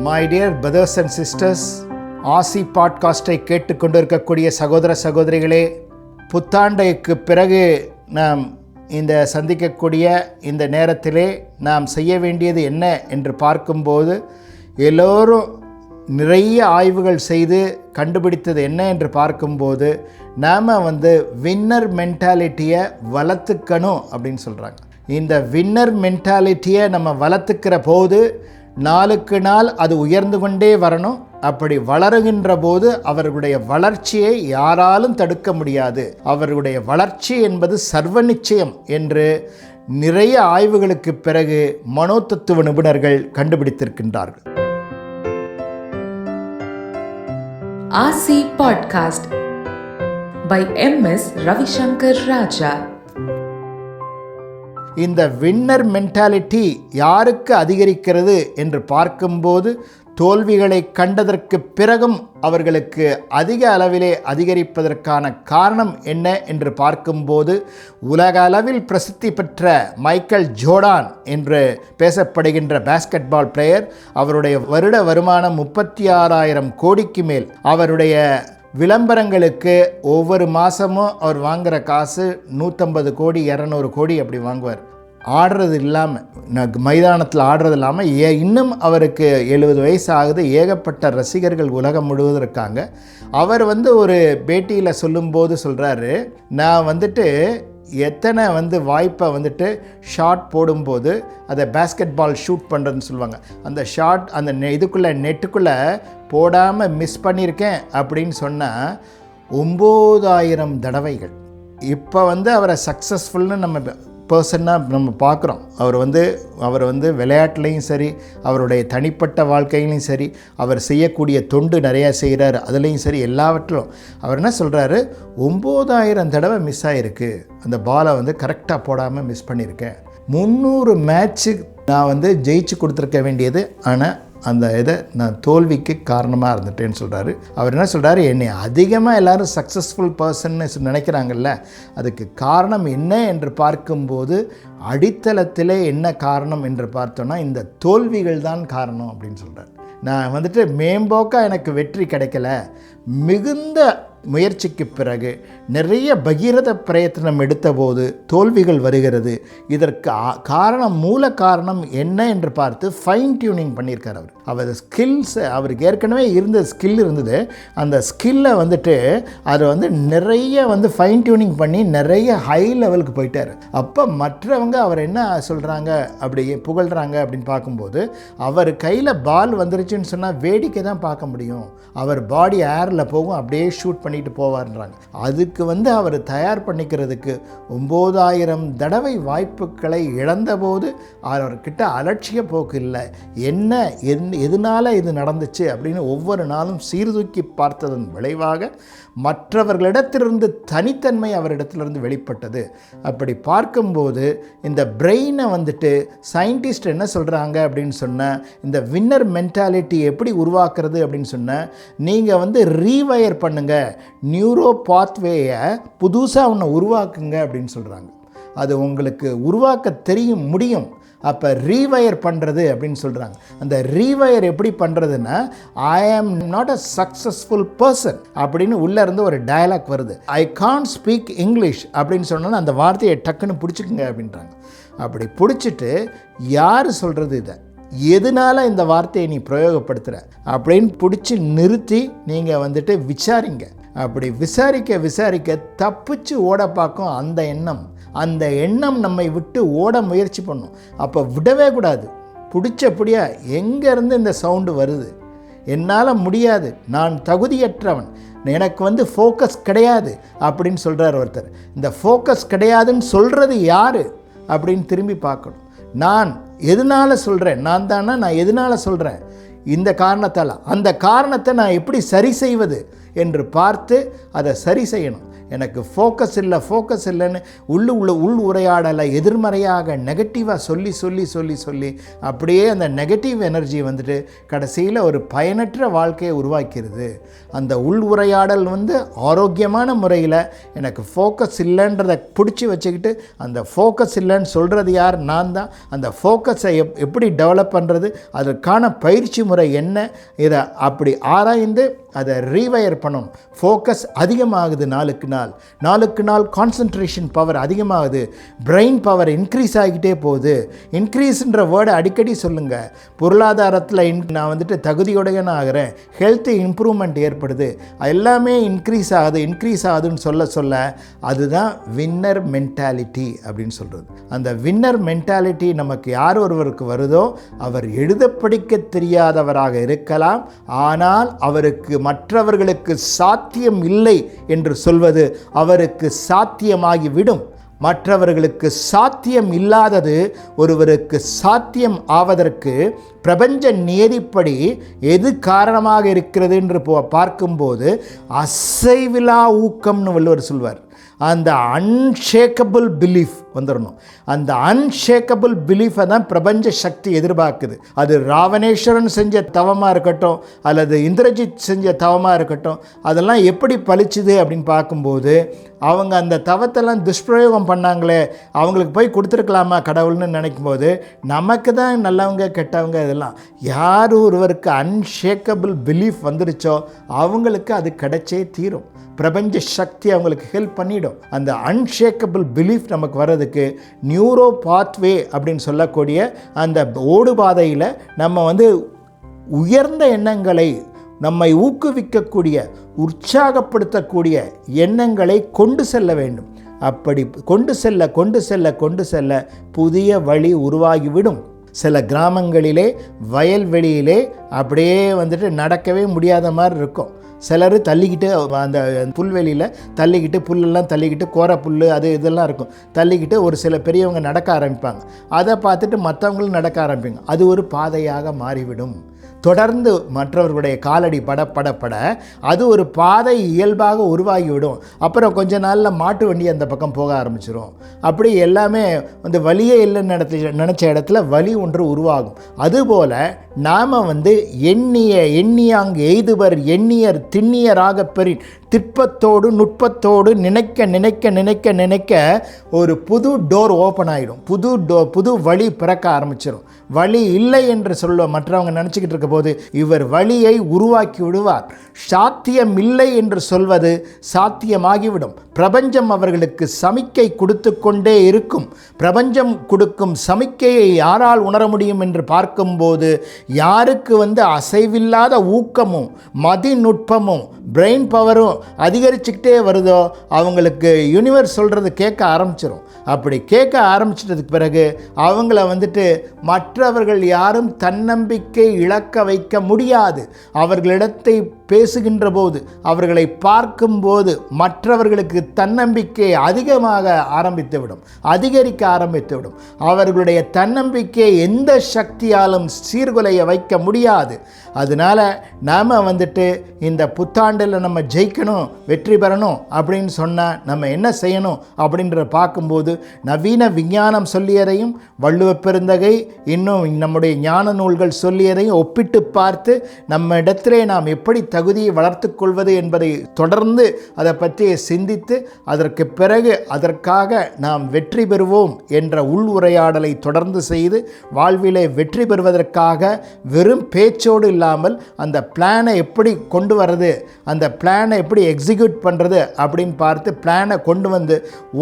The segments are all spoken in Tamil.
My dear brothers and sisters, ஆசி பாட்காஸ்டை கேட்டுக்கொண்டிருக்கக்கூடிய சகோதர சகோதரிகளே, புத்தாண்டைக்கு பிறகு நாம் இந்த சந்திக்கக்கூடிய இந்த நேரத்திலே நாம் செய்ய வேண்டியது என்ன என்று பார்க்கும்போது, எல்லோரும் நிறைய ஆய்வுகள் செய்து கண்டுபிடித்தது என்ன என்று பார்க்கும்போது, நாம் வின்னர் மென்டாலிட்டியை வளர்த்துக்கணும் அப்படின்னு சொல்கிறாங்க. இந்த வின்னர் மென்டாலிட்டியை நம்ம வளர்த்துக்கிற போது நாளுக்கு நாள் அது உயர்ந்து கொண்டே வரணும். அப்படி வளருகின்ற போது அவர்களுடைய வளர்ச்சியை யாராலும் தடுக்க முடியாது. அவர்களுடைய வளர்ச்சி என்பது சர்வ நிச்சயம் என்று நிறைய ஆய்வுகளுக்கு பிறகு மனோதத்துவ நிபுணர்கள் கண்டுபிடித்திருக்கின்றார்கள். ஆசி பாட்காஸ்ட் by MS ரவிசங்கர் ராஜா. இந்த வின்னர் மென்டாலிட்டி யாருக்கு அதிகரிக்கிறது என்று பார்க்கும்போது, தோல்விகளை கண்டதற்கு பிறகும் அவர்களுக்கு அதிக அளவிலே அதிகரிப்பதற்கான காரணம் என்ன என்று பார்க்கும்போது, உலக அளவில் பிரசித்தி பெற்ற மைக்கேல் ஜோர்டான் என்று பேசப்படுகின்ற பாஸ்கெட்பால் பிளேயர், அவருடைய வருட வருமானம் 36,000 கோடிக்கு மேல். அவருடைய விளம்பரங்களுக்கு ஒவ்வொரு மாதமும் அவர் வாங்குகிற காசு 150 கோடி 200 கோடி அப்படி வாங்குவார். ஆடுறது இல்லாமல், மைதானத்தில் ஆடுறது இல்லாமல், இன்னும் அவருக்கு 70 வயசு ஆகுது. ஏகப்பட்ட ரசிகர்கள் உலகம் முழுவதும் இருக்காங்க. அவர் ஒரு பேட்டியில் சொல்லும்போது சொல்கிறாரு, நான் எத்தனை வாய்ப்பை ஷாட் போடும்போது அதை பாஸ்கெட் பால் ஷூட் பண்ணுறதுன்னு சொல்லுவாங்க. அந்த ஷாட் அந்த நெட்டுக்குள்ளே போடாமல் மிஸ் பண்ணியிருக்கேன் அப்படின்னு சொன்னால் 9,000 தடவைகள். இப்போ அவரை சக்ஸஸ்ஃபுல்னு நம்ம பர்சனாக நம்ம பார்க்குறோம். அவர் விளையாட்டுலேயும் சரி, அவருடைய தனிப்பட்ட வாழ்க்கையிலையும் சரி, அவர் செய்யக்கூடிய தொண்டு நிறையா செய்கிறார், அதுலேயும் சரி, எல்லாவற்றிலும் அவர் என்ன சொல்கிறாரு, 9,000 தடவை மிஸ் ஆகிருக்கு. அந்த பாலை கரெக்டாக போடாமல் மிஸ் பண்ணியிருக்கேன். 300 மேட்ச்சு நான் ஜெயிச்சு கொடுத்துருக்க வேண்டியது, ஆனால் அந்த இதை நான் தோல்விக்கு காரணமாக இருந்துட்டேன்னு சொல்கிறாரு. அவர் என்ன சொல்கிறாரு, என்னை அதிகமாக எல்லோரும் சக்ஸஸ்ஃபுல் பர்சன்னு நினைக்கிறாங்கல்ல, அதுக்கு காரணம் என்ன என்று பார்க்கும்போது, அடித்தளத்திலே என்ன காரணம் என்று பார்த்தோன்னா இந்த தோல்விகள் தான் காரணம் அப்படின்னு சொல்கிறார். நான் மேம்போக்காக எனக்கு வெற்றி கிடைக்கல, மிகுந்த முயற்சிக்கு பிறகு நிறைய பகீரத பிரயத்தனம் எடுத்தபோது தோல்விகள் வருகிறது. இதற்கு மூல காரணம் என்ன என்று பார்த்து ஃபைன் டியூனிங் பண்ணியிருக்கார். அவர் ஸ்கில்ஸ், அவருக்கு ஏற்கனவே இருந்த ஸ்கில் இருந்தது. அந்த ஸ்கில்லை அதை நிறைய ஃபைன் டியூனிங் பண்ணி நிறைய ஹை லெவலுக்கு போயிட்டார். அப்போ மற்றவங்க அவர் என்ன சொல்கிறாங்க, அப்படி புகழ்கிறாங்க அப்படின்னு பார்க்கும்போது, அவர் கையில் பால் வந்துருச்சுன்னு சொன்னால் வேடிக்கை தான் பார்க்க முடியும். அவர் பாடி ஏரில் போகும், அப்படியே ஷூட் பண்ணிட்டு போவார்ன்றாங்க. அதுக்கு அவர் தயார் பண்ணிக்கிறதுக்கு 9,000 தடவை வாய்ப்புகளை இழந்தபோது அவர்கிட்ட அலட்சிய போக்கு இல்லை. எதனால் இது நடந்துச்சு அப்படின்னு ஒவ்வொரு நாளும் சீர்தூக்கி பார்த்ததன் விளைவாக மற்றவர்களிடத்திலிருந்து தனித்தன்மை அவரிடத்திலிருந்து வெளிப்பட்டது. அப்படி பார்க்கும்போது இந்த பிரெயினை சயின்டிஸ்ட் என்ன சொல்கிறாங்க அப்படின்னு சொன்னால், இந்த வின்னர் மென்டாலிட்டி எப்படி உருவாக்குறது அப்படின்னு சொன்னால், நீங்கள் ரீவயர் பண்ணுங்கள், நியூரோ பாத்வேயை புதுசாக ஒன்று உருவாக்குங்க அப்படின்னு சொல்கிறாங்க. அது உங்களுக்கு உருவாக்க தெரியும் முடியும். அப்போ ரீவயர் பண்ணுறது அப்படின்னு சொல்கிறாங்க. அந்த ரீவயர் எப்படி பண்ணுறதுன்னா, ஐ am not a successful person அப்படின்னு உள்ளேருந்து ஒரு டயலாக் வருது. ஐ கான்ட் ஸ்பீக் இங்கிலீஷ் அப்படின்னு சொன்னோன்னா அந்த வார்த்தையை டக்குன்னு பிடிச்சிக்குங்க அப்படின்றாங்க. அப்படி பிடிச்சிட்டு யார் சொல்கிறது, இதை எதனால் இந்த வார்த்தையை நீ பிரயோகப்படுத்துகிற அப்படின்னு பிடிச்சி நிறுத்தி நீங்கள் விசாரிங்க. அப்படி விசாரிக்க தப்பிச்சு ஓட பார்க்கும் அந்த எண்ணம் நம்மை விட்டு ஓட முயற்சி பண்ணும். அப்போ விடவே கூடாது. பிடிச்சபடியா எங்கேருந்து இந்த சவுண்டு வருது, என்னால் முடியாது, நான் தகுதியற்றவன், எனக்கு ஃபோக்கஸ் கிடையாது அப்படின்னு சொல்கிறார் ஒருத்தர். இந்த ஃபோக்கஸ் கிடையாதுன்னு சொல்கிறது யார் அப்படின்னு திரும்பி பார்க்கணும். நான் எதனால் சொல்கிறேன், நான் எதனால் சொல்கிறேன், இந்த காரணத்தால். அந்த காரணத்தை நான் எப்படி சரி செய்வது என்று பார்த்து அதை சரி செய்யணும். எனக்கு ஃபோக்கஸ் இல்லைன்னு உள் உரையாடலை எதிர்மறையாக நெகட்டிவாக சொல்லி அப்படியே அந்த நெகட்டிவ் எனர்ஜி வந்துட்டு கடைசியில் ஒரு பயனற்ற வாழ்க்கையை உருவாக்கிறது. அந்த உள் உரையாடல் ஆரோக்கியமான முறையில் எனக்கு ஃபோக்கஸ் இல்லைன்றதை பிடிச்சி வச்சுக்கிட்டு, அந்த ஃபோக்கஸ் இல்லைன்னு சொல்கிறது யார்? நான் தான். அந்த ஃபோக்கஸை எப்படி டெவலப் பண்ணுறது, அதற்கான பயிற்சி முறை என்ன, இதை அப்படி ஆராய்ந்து அதை ரீவயர் பண்ணணும். ஃபோக்கஸ் அதிகமாகுது, நாளுக்கு நாள் கான்சன்ட்ரேஷன் பவர் அதிகமாகுது, பிரெயின் பவர் இன்க்ரீஸ் ஆகிக்கிட்டே போகுது. இன்க்ரீஸ்ன்ற வேர்டை அடிக்கடி சொல்லுங்கள். பொருளாதாரத்தில் நான் தகுதியுடையன ஆகிறேன், ஹெல்த் இம்ப்ரூவ்மெண்ட் ஏற்படுது, எல்லாமே இன்க்ரீஸ் ஆகுதுன்னு சொல்ல அதுதான் வின்னர் மென்டாலிட்டி அப்படின்னு சொல்கிறது. அந்த வின்னர் மென்டாலிட்டி நமக்கு யார் ஒருவருக்கு வருதோ அவர் எழுத படிக்க தெரியாதவராக இருக்கலாம், ஆனால் அவருக்கு மற்றவர்களுக்கு சாத்தியம் இல்லை என்று சொல்வது அவருக்கு சாத்தியமாகிவிடும். மற்றவர்களுக்கு சாத்தியம் இல்லாதது ஒருவருக்கு சாத்தியம் ஆவதற்கு பிரபஞ்ச நியதிப்படி எது காரணமாக இருக்கிறது என்று பார்க்கும்போது அசைவிலா ஊக்கம்னு வள்ளுவர் சொல்வார். அந்த அன்ஷேக்கபிள் பிலீஃப் வந்துடணும். அந்த அன்ஷேக்கபிள் பிலீஃபை தான் பிரபஞ்ச சக்தி எதிர்பார்க்குது. அது ராவணேஸ்வரன் செஞ்ச தவமாக இருக்கட்டும், அல்லது இந்திரஜித் செஞ்ச தவமாக இருக்கட்டும், அதெல்லாம் எப்படி பலிச்சுது அப்படின்னு பார்க்கும்போது அவங்க அந்த தவத்தெல்லாம் துஷ்பிரயோகம் பண்ணாங்களே, அவங்களுக்கு போய் கொடுத்துருக்கலாமா கடவுள்னு நினைக்கும்போது நமக்கு தான் நல்லவங்க கெட்டவங்க இதெல்லாம். யார் ஒருவருக்கு அன்ஷேக்கபிள் பிலீஃப் வந்துருச்சோ அவங்களுக்கு அது கிடைச்சே தீரும். பிரபஞ்ச சக்தி அவங்களுக்கு ஹெல்ப் பண்ணிடும். அந்த அன்ஷேக்கபிள் பிலீஃப் நமக்கு வர்றதுக்கு நியூரோ பாத்வே அப்படின்னு சொல்லக்கூடிய அந்த ஓடுபாதையில் நம்ம உயர்ந்த எண்ணங்களை, நம்மை ஊக்குவிக்கக்கூடிய, உற்சாகப்படுத்தக்கூடிய எண்ணங்களை கொண்டு செல்ல வேண்டும். அப்படி கொண்டு செல்ல புதிய வழி உருவாகிவிடும். சில கிராமங்களிலே வயல்வெளியிலே அப்படியே நடக்கவே முடியாத மாதிரி இருக்கும். சிலர் தள்ளிக்கிட்டு அந்த புல்வெளியில் தள்ளிக்கிட்டு புல்லெல்லாம் தள்ளிக்கிட்டு கோர புல் அது இதெல்லாம் இருக்கும், தள்ளிக்கிட்டு ஒரு சில பெரியவங்க நடக்க ஆரம்பிப்பாங்க. அதை பார்த்துட்டு மற்றவங்களும் நடக்க ஆரம்பிப்பாங்க. அது ஒரு பாதையாக மாறிவிடும். தொடர்ந்து மற்றவர்களுடைய காலடி பட அது ஒரு பாதை இயல்பாக உருவாகிவிடும். அப்புறம் கொஞ்ச நாளில் மாட்டு வண்டி அந்த பக்கம் போக ஆரம்பிச்சிடும். அப்படி எல்லாமே வலியே இல்லைன்னு நினச்ச இடத்துல வலி ஒன்று உருவாகும். அதுபோல் நாம் எண்ணியாங் எய்துவர் எண்ணியர் திண்ணியராக பெறின் திட்பத்தோடு நுட்பத்தோடு நினைக்க ஒரு புது டோர் ஓப்பன் ஆகிடும். புது வழி பிறக்க ஆரம்பிச்சிடும். வழி இல்லை என்று சொல்ல மற்றவங்க நினச்சிக்கிட்டு இருக்க போது இவர் வழியை உருவாக்கி விடுவார். சாத்தியம் இல்லை என்று சொல்வது சாத்தியமாகிவிடும். பிரபஞ்சம் அவர்களுக்கு சமிக்கை கொடுத்து கொண்டே இருக்கும். பிரபஞ்சம் கொடுக்கும் சமிக்கையை யாரால் உணர முடியும் என்று பார்க்கும்போது யாருக்கு அசைவில்லாத ஊக்கமும் மதிநுட்பமும் பிரெயின் பவரும் அதிகரிச்சுக்கிட்டே வருதோ அவங்களுக்கு யூனிவர்ஸ் சொல்கிறது கேட்க ஆரம்பிச்சிடும். அப்படி கேட்க ஆரம்பிச்சிட்டதுக்கு பிறகு அவங்கள மற்றவர்கள் யாரும் தன்னம்பிக்கை இழக்க வைக்க முடியாது. அவர்களிடத்தை பேசுகின்ற போது, அவர்களை பார்க்கும்போது மற்றவர்களுக்கு தன்னம்பிக்கை அதிகரிக்க ஆரம்பித்துவிடும். அவர்களுடைய தன்னம்பிக்கையை எந்த சக்தியாலும் சீர்குலைய வைக்க முடியாது. அதனால நாம் இந்த புத்தாண்டில் நம்ம ஜெயிக்கணும், வெற்றி பெறணும் அப்படின்னு சொன்னால் நம்ம என்ன செய்யணும் அப்படின்றத பார்க்கும்போது நவீன விஞ்ஞானம் சொல்லியதையும் வள்ளுவ பெருந்தகை இன்னும் நம்முடைய ஞான நூல்கள் சொல்லியதையும் ஒப்பிட்டு பார்த்து நம்ம இடத்திலே நாம் எப்படி தகுதியை வளர்த்து கொள்வது என்பதை தொடர்ந்து அதை பற்றி சிந்தித்து அதற்கு பிறகு அதற்காக நாம் வெற்றி பெறுவோம் என்ற உள் உரையாடலை தொடர்ந்து செய்து வாழ்விலே வெற்றி பெறுவதற்காக வெறும் பேச்சோடு இல்லாமல் அந்த பிளானை எப்படி கொண்டு வர்றது, அந்த பிளானை எப்படி எக்ஸிக்யூட் பண்ணுறது அப்படின்னு பார்த்து பிளானை கொண்டு வந்து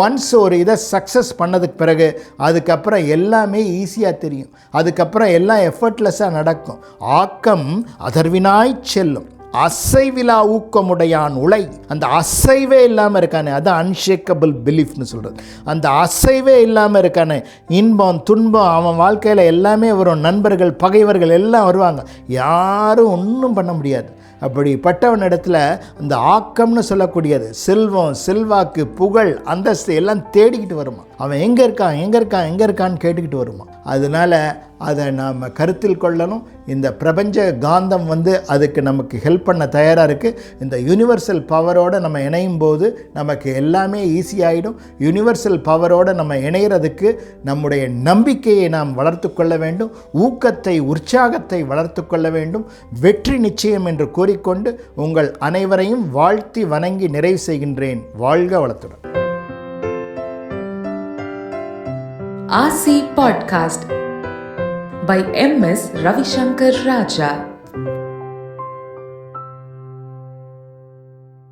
ஒன்ஸ் ஒரு இதை சக்ஸஸ் பண்ணதுக்கு பிறகு அதுக்கப்புறம் எல்லாமே ஈஸியாக தெரியும். அதுக்கப்புறம் எல்லாம் எஃபர்ட்லெஸ்ஸாக நடக்கும். ஆக்கம் அதர்வினாய் செல்லும், அசைவிலா ஊக்கமுடையான் உலை. அந்த அசைவே இல்லாமல் இருக்கானே அதான் அன்ஷேக்கபிள் பிலீஃப்னு சொல்கிறது. அந்த அசைவே இல்லாமல் இருக்கானே, இன்பம் துன்பம் அவன் வாழ்க்கையில் எல்லாமே வரும். நண்பர்கள் பகைவர்கள் எல்லாம் வருவாங்க, யாரும் ஒன்றும் பண்ண முடியாது. அப்படிப்பட்டவனிடத்தில் அந்த ஆக்கம்னு சொல்லக்கூடியது செல்வம், செல்வாக்கு, புகழ், அந்தஸ்து எல்லாம் தேடிக்கிட்டு வருமா. அவன் எங்கே இருக்கான்னு கேட்டுக்கிட்டு வருமா. அதனால் அதை நாம் கருத்தில் கொள்ளணும். இந்த பிரபஞ்ச காந்தம் அதுக்கு நமக்கு ஹெல்ப் பண்ண தயாராக இருக்குது. இந்த யூனிவர்சல் பவரோடு நம்ம இணையும் போது நமக்கு எல்லாமே ஈஸியாகிடும். யூனிவர்சல் பவரோடு நம்ம இணைகிறதுக்கு நம்முடைய நம்பிக்கையை நாம் வளர்த்து கொள்ள வேண்டும், ஊக்கத்தை உற்சாகத்தை வளர்த்து கொள்ள வேண்டும். வெற்றி நிச்சயம் என்று கூறிக்கொண்டு உங்கள் அனைவரையும் வாழ்த்தி வணங்கி நிறைவு செய்கின்றேன். வாழ்க வளத்துடன். RC Podcast by MS Ravi Shankar Raja.